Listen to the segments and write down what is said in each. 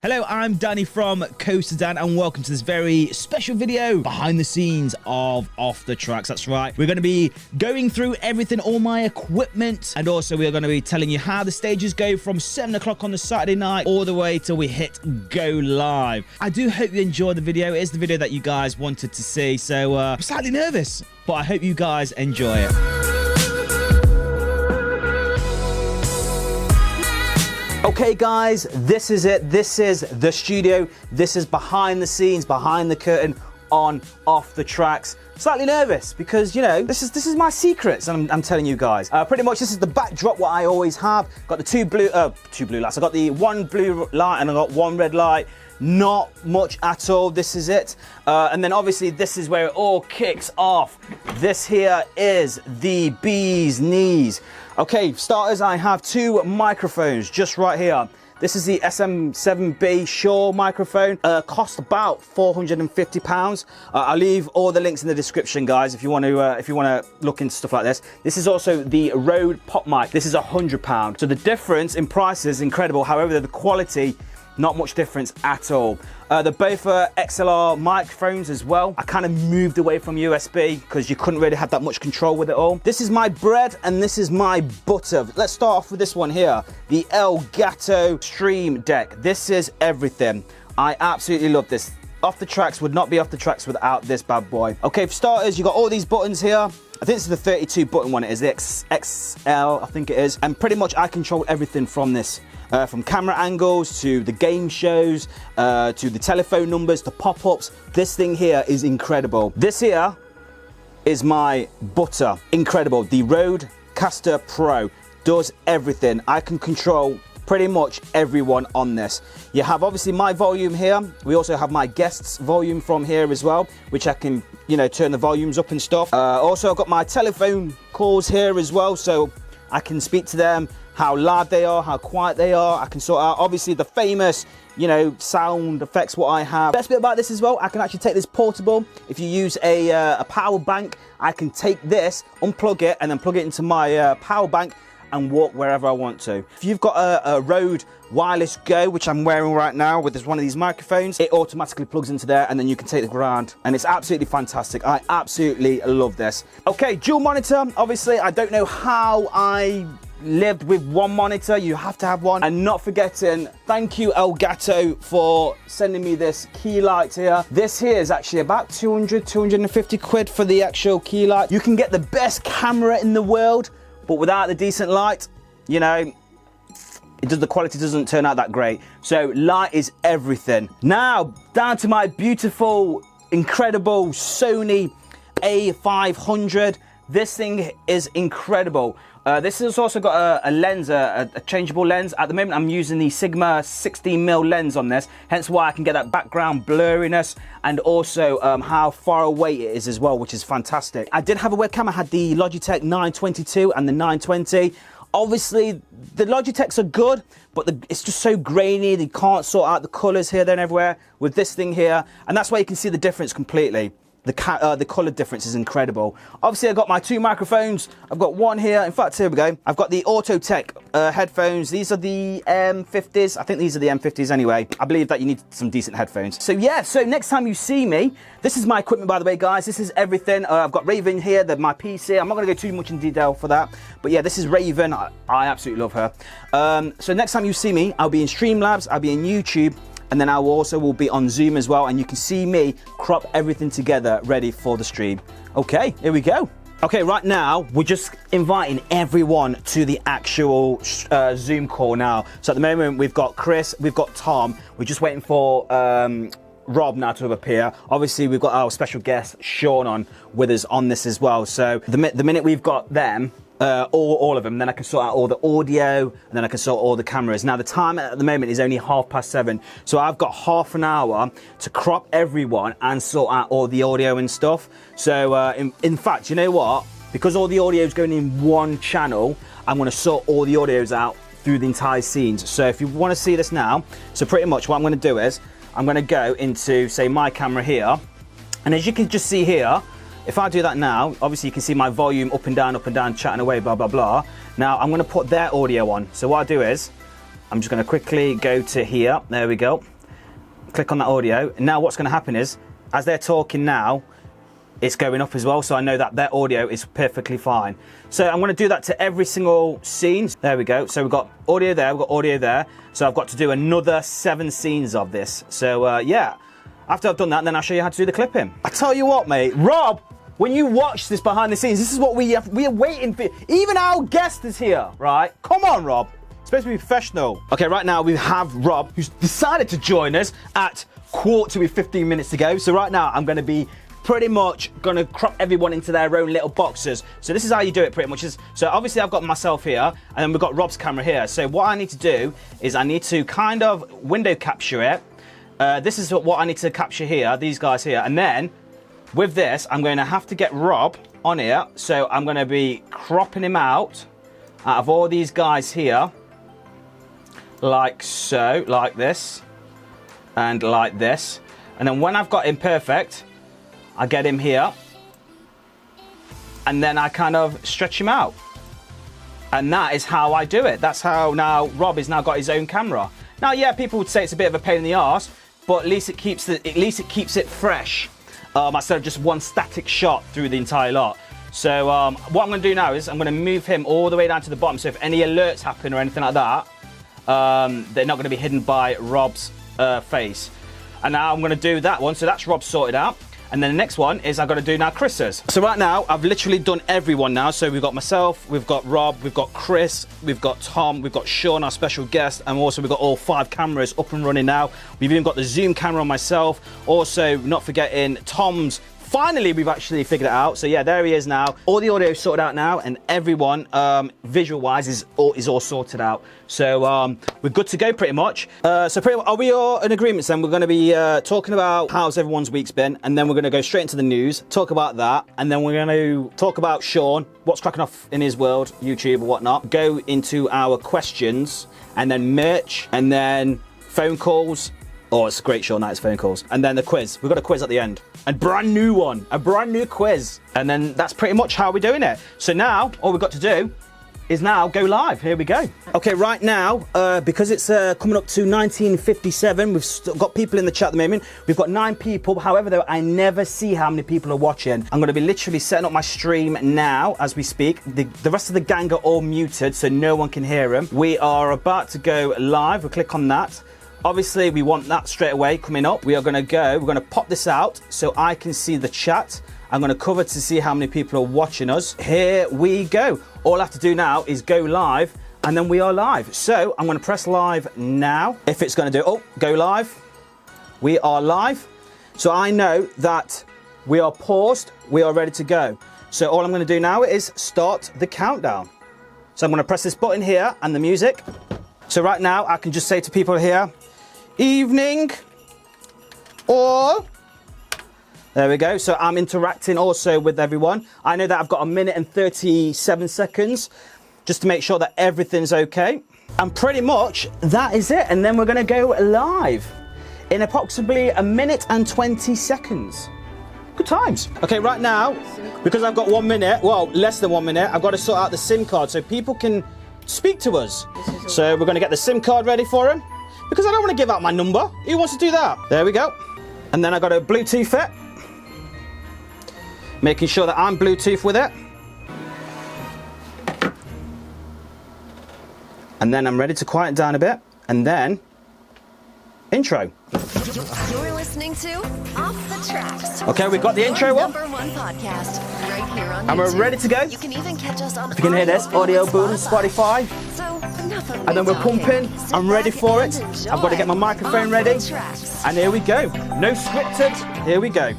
Hello, I'm Danny from CoasterDan and welcome to this very special video behind the scenes of Off the Tracks. That's right, we're going to be going through everything, all my equipment, and also we're going to be telling you how the stages go from 7 o'clock on the Saturday night all the way till we hit go live. I do hope you enjoyed the video. It is the video that you guys wanted to see, so I'm slightly nervous, but I hope you guys enjoy it. Okay guys, this is it. This is the studio. This is behind the scenes, behind the curtain on Off the Tracks. Slightly nervous because, you know, this is my secrets, and I'm telling you guys. Pretty much this is the backdrop what I always have. Got the two blue lights. I got the one blue light and I got one red light. Not much at all. This is it. And then obviously this is where it all kicks off. This here is the bee's knees. Okay, starters, I have two microphones just right here. This is the SM7B Shure microphone. Cost about £450. I'll leave all the links in the description, guys, if you want to look into stuff like this. This is also the Rode PODMIC. This is £100. So the difference in price is incredible. However, the quality, not much difference at all. They're both XLR microphones as well. I kind of moved away from USB because you couldn't really have that much control with it all. This is my bread and this is my butter. Let's start off with this one here, the Elgato Stream Deck. This is everything. I absolutely love this. Off the Tracks would not be Off the Tracks without this bad boy. Okay, for starters, you got all these buttons here. I think this is the 32 button one. It is the XL, I think it is. And pretty much I control everything from this. From camera angles to the game shows, to the telephone numbers, to pop-ups. This thing here is incredible. This here is my butter. Incredible. The Rode CASTERPRO does everything. I can control pretty much everyone on this. You have obviously my volume here. We also have my guests' volume from here as well, which I can, you know, turn the volumes up and stuff. Also, I've got my telephone calls here as well, so I can speak to them, how loud they are, how quiet they are. I can sort out, obviously, the famous, you know, sound effects, what I have. Best bit about this as well, I can actually take this portable. If you use a power bank, I can take this, unplug it, and then plug it into my power bank and walk wherever I want to. If you've got a Rode Wireless Go, which I'm wearing right now with one of these microphones, it automatically plugs into there and then you can take the ground, and it's absolutely fantastic. I absolutely love this. Okay, dual monitor. Obviously, I don't know how I lived with one monitor. You have to have one. And not forgetting, thank you Elgato for sending me this key light here. This here is actually about 250 quid for the actual key light. You can get the best camera in the world, but without the decent light, you know, the quality doesn't turn out that great. So light is everything. Now, down to my beautiful, incredible Sony A500. This thing is incredible. This has also got a lens, a changeable lens. At the moment, I'm using the Sigma 16mm lens on this, hence why I can get that background blurriness, and also how far away it is as well, which is fantastic. I did have a webcam. I had the Logitech 922 and the 920. Obviously, the Logitechs are good, but it's just so grainy. They can't sort out the colors here, there, and everywhere with this thing here, and that's why you can see the difference completely. The color difference is incredible. Obviously, I've got my two microphones. I've got one here. In fact, here we go. I've got the Autotech headphones. These are the M50s. I think these are the M50s anyway. I believe that you need some decent headphones. So yeah, so next time you see me, this is my equipment, by the way, guys. This is everything. I've got Raven here, my PC. I'm not going to go too much in detail for that. But yeah, this is Raven. I absolutely love her. So next time you see me, I'll be in Streamlabs. I'll be in YouTube. And then I will be on Zoom as well, and you can see me crop everything together ready for the stream. Okay, here we go. Okay, right now, we're just inviting everyone to the actual Zoom call now. So at the moment, we've got Chris, we've got Tom. We're just waiting for Rob now to appear. Obviously, we've got our special guest, Sean, on with us on this as well. So the minute we've got them, all of them, then I can sort out all the audio, and then I can sort all the cameras. Now the time at the moment is only 7:30, so I've got half an hour to crop everyone and sort out all the audio and stuff. So in fact, you know what, because all the audio is going in one channel, I'm going to sort all the audios out through the entire scenes. So if you want to see this now, so pretty much what I'm going to do is I'm going to go into, say, my camera here, and as you can just see here, if I do that now, obviously you can see my volume up and down, chatting away, blah, blah, blah. Now I'm going to put their audio on. So what I do is, I'm just going to quickly go to here. There we go. Click on that audio. And now what's going to happen is, as they're talking now, it's going up as well. So I know that their audio is perfectly fine. So I'm going to do that to every single scene. There we go. So we've got audio there, we've got audio there. So I've got to do another 7 scenes of this. So yeah, after I've done that, then I'll show you how to do the clipping. I tell you what, mate, Rob, when you watch this behind the scenes, this is what we are waiting for. Even our guest is here, right? Come on, Rob. It's supposed to be professional. Okay, right now we have Rob, who's decided to join us at 15 minutes to go. So right now I'm going to be pretty much going to crop everyone into their own little boxes. So this is how you do it pretty much. So obviously I've got myself here, and then we've got Rob's camera here. So what I need to do is I need to kind of window capture it. This is what I need to capture here, these guys here. And then with this, I'm going to have to get Rob on here. So I'm going to be cropping him out of all these guys here. Like so, like this, and like this. And then when I've got him perfect, I get him here, and then I kind of stretch him out. And that is how I do it. That's how now Rob has now got his own camera. Now, yeah, people would say it's a bit of a pain in the arse, but at least it keeps it fresh, instead of just one static shot through the entire lot. So what I'm going to do now is I'm going to move him all the way down to the bottom. So if any alerts happen or anything like that, they're not going to be hidden by Rob's face. And now I'm going to do that one. So that's Rob sorted out. And then the next one is I've got to do now Chris's. So right now, I've literally done everyone now. So we've got myself, we've got Rob, we've got Chris, we've got Tom, we've got Sean, our special guest, and also we've got all 5 cameras up and running now. We've even got the zoom camera on myself. Also, not forgetting Tom's. Finally, we've actually figured it out. So yeah, there he is now. All the audio is sorted out now, and everyone, visual-wise, is all sorted out. So we're good to go pretty much. So pretty much, are we all in agreement then? We're going to be talking about how's everyone's week's been, and then we're going to go straight into the news, talk about that, and then we're going to talk about Sean, what's cracking off in his world, YouTube or whatnot, go into our questions, and then merch, and then phone calls. Oh, it's a great show night, it's phone calls. And then the quiz. We've got a quiz at the end. A brand new one. A brand new quiz. And then that's pretty much how we're doing it. So now, all we've got to do is now go live. Here we go. Okay, right now, because it's coming up to 1957, we've got people in the chat at the moment. We've got 9 people. However, though, I never see how many people are watching. I'm going to be literally setting up my stream now as we speak. The rest of the gang are all muted, so no one can hear them. We are about to go live. We'll click on that. Obviously, we want that straight away coming up. We're going to pop this out so I can see the chat. I'm going to cover to see how many people are watching us. Here we go. All I have to do now is go live, and then we are live. So I'm going to press live now. If it's going to do, oh, go live. We are live. So I know that we are paused. We are ready to go. So all I'm going to do now is start the countdown. So I'm going to press this button here and the music. So right now I can just say to people here, evening, or there we go. So I'm interacting also with everyone. I know that I've got 1 minute and 37 seconds just to make sure that everything's okay. And pretty much that is it. And then we're going to go live in approximately 1 minute and 20 seconds. Good times. Okay, right now, because I've got 1 minute, well, less than 1 minute, I've got to sort out the SIM card so people can speak to us. So we're going to get the SIM card ready for him, because I don't want to give out my number. Who wants to do that? There we go. And then I got a Bluetooth it, making sure that I'm Bluetooth with it. And then I'm ready to quiet down a bit, and then intro. You're listening to Off the Tracks. Okay, we've got the intro up. #1 podcast right here on And we're YouTube. ready to go. You can even catch us on If you can hear this, audio boom, Spotify. So, enough of And then we're talking. pumping. Sit I'm ready back for and it. enjoy I've got to get my microphone Off ready. the Tracks. And here we go. No scripted. Here we go.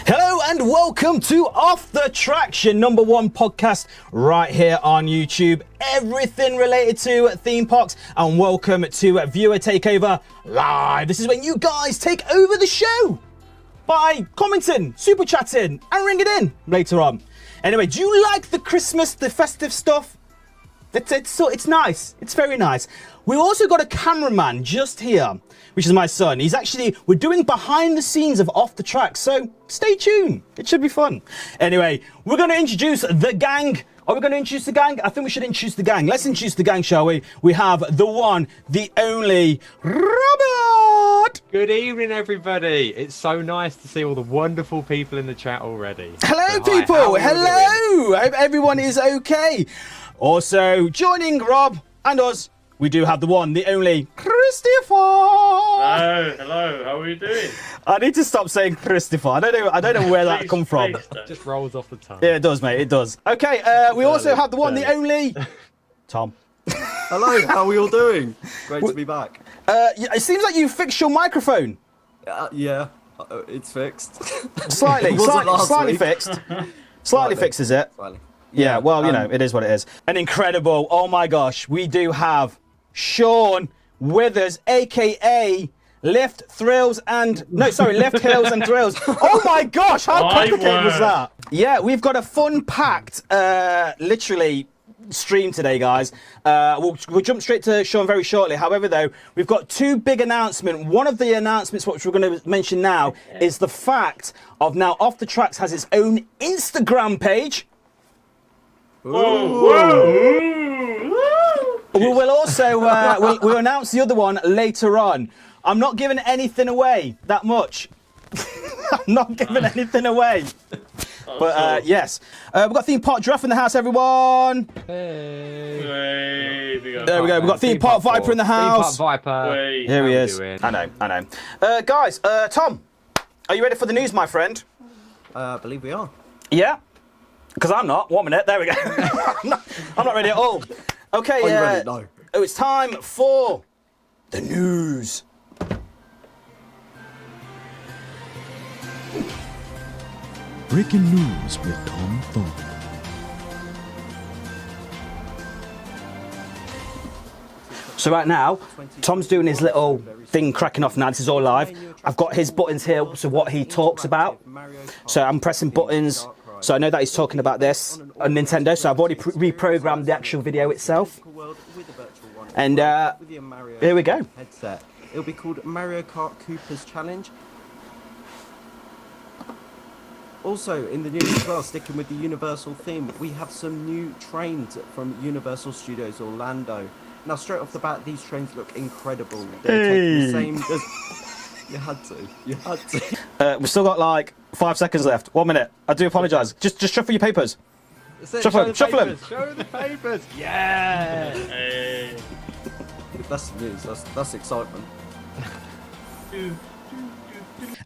Hello and welcome to Off the Tracks, your #1 podcast right here on YouTube. Everything related to theme parks, and welcome to Viewer Takeover Live. This is when you guys take over the show by commenting, super chatting, and ringing in later on. Anyway, do you like the Christmas, the festive stuff? It's nice. It's very nice. We've also got a cameraman just here, which is my son. We're doing behind the scenes of Off the Track, so stay tuned. It should be fun. Anyway, we're going to introduce the gang. Are we going to introduce the gang? I think we should introduce the gang. Let's introduce the gang, shall we? We have the one, the only, Robert! Good evening, everybody. It's so nice to see all the wonderful people in the chat already. Hello, So, people. how are you doing? Hello. I hope everyone is okay. Also, joining Rob and us, we do have the one, the only, Christopher. Hello, how are you doing? I need to stop saying Christopher. I don't know where that come from. Just rolls off the tongue. Yeah, it does, mate. It does. Okay, we also have the one, the only, Tom. Hello, how are we all doing? Great to be back. It seems like you fixed your microphone. Yeah, it's fixed. Slightly, It wasn't last slightly week. fixed. Slightly Slightly. fixed, is it? Slightly. Yeah, well, you know, it is what it is. An incredible, oh my gosh, we do have Sean Withers, aka Lift Hills and Thrills. Oh my gosh, how complicated was that? Yeah, we've got a fun-packed, literally, stream today, guys. We'll jump straight to Sean very shortly. However, though, we've got two big announcements. One of the announcements, which we're going to mention now, is the fact of now Off the Tracks has its own Instagram page. We will also we'll announce the other one later on. I'm not giving anything away that much. I'm not giving anything away. But yes, we've got Theme Park Giraffe in the house, everyone. Hey. There we go. We've got Theme Park Viper in the house. Theme Park Viper. Here he How is. we doing? I know. Guys, Tom, are you ready for the news, my friend? I believe we are. Yeah. Because I'm not. 1 minute. There we go. I'm not ready at all. Okay. Are you ready? No. Oh, it's time for the news. Breaking news with Tom Thorpe. So right now, Tom's doing his little thing cracking off now. This is all live. I've got his buttons here, so what he talks about. So I'm pressing buttons. So I know that he's talking about this on Nintendo. So I've already reprogrammed the actual video itself. And here we go. Headset. It'll be called Mario Kart Cooper's Challenge. Also, in the news as well, sticking with the Universal theme, we have some new trains from Universal Studios Orlando. Now, straight off the bat, these trains look incredible. They're taking the same... You had to. We've still got like 5 seconds left. 1 minute. I do apologise. Just shuffle your papers. Shuffle them. Show the papers. Yeah. Hey. That's the news. That's excitement.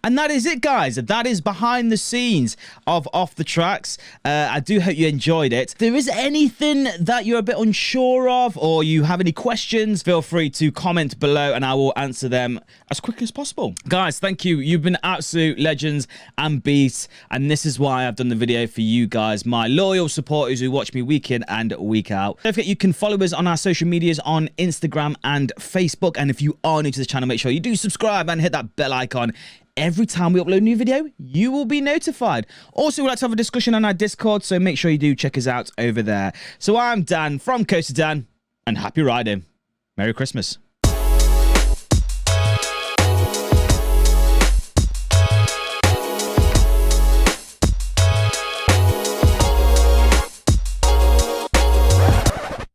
And that is it, guys. That is behind the scenes of Off the Tracks. I do hope you enjoyed it. If there is anything that you're a bit unsure of or you have any questions, feel free to comment below and I will answer them as quickly as possible. Guys, thank you. You've been absolute legends and beasts. And this is why I've done the video for you guys, my loyal supporters who watch me week in and week out. Don't forget you can follow us on our social medias on Instagram and Facebook. And if you are new to the channel, make sure you do subscribe and hit that bell icon. Every time we upload a new video, you will be notified. Also, we'd like to have a discussion on our Discord, so make sure you do check us out over there. So I'm Dan from CoasterDan, and happy riding. Merry Christmas.